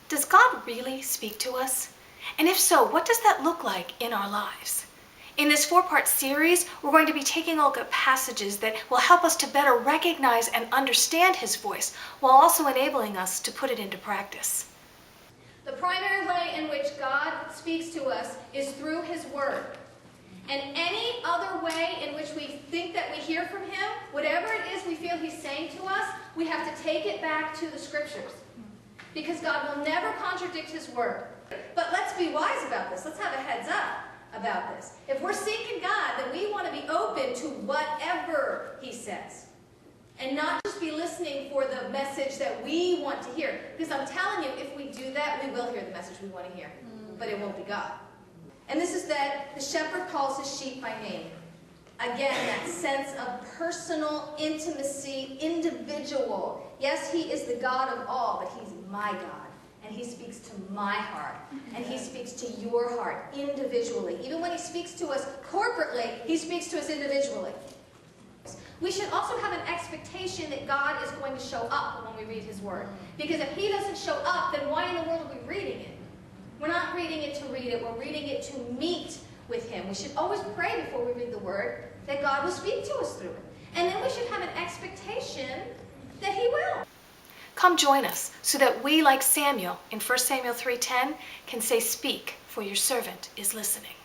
Does God really speak to us? And if so, what does that look like in our lives? In this 4-part series, we're going to be taking a look at passages that will help us to better recognize and understand His voice, while also enabling us to put it into practice. The primary way in which God speaks to us is through His Word. And any other way in which we think that we hear from Him, whatever it is we feel He's saying to us, we have to take it back to the Scriptures. Because God will never contradict His Word. But let's be wise about this. Let's have a heads up about this. If we're seeking God, then we want to be open to whatever He says. And not just be listening for the message that we want to hear. Because I'm telling you, if we do that, we will hear the message we want to hear. But it won't be God. And this is that the shepherd calls his sheep by name. Again, that sense of personal intimacy, individual. Yes, He is the God of all, but He's my God. And He speaks to my heart. And He speaks to your heart individually. Even when He speaks to us corporately, He speaks to us individually. We should also have an expectation that God is going to show up when we read His Word. Because if He doesn't show up, then why in the world are we reading it? We're not reading it to read it. We're reading it to meet with Him. We should always pray before we read the Word that God will speak to us through it. And then we should have an expectation that He will. Come join us so that we, like Samuel in 1 Samuel 3:10, can say, "Speak, for your servant is listening."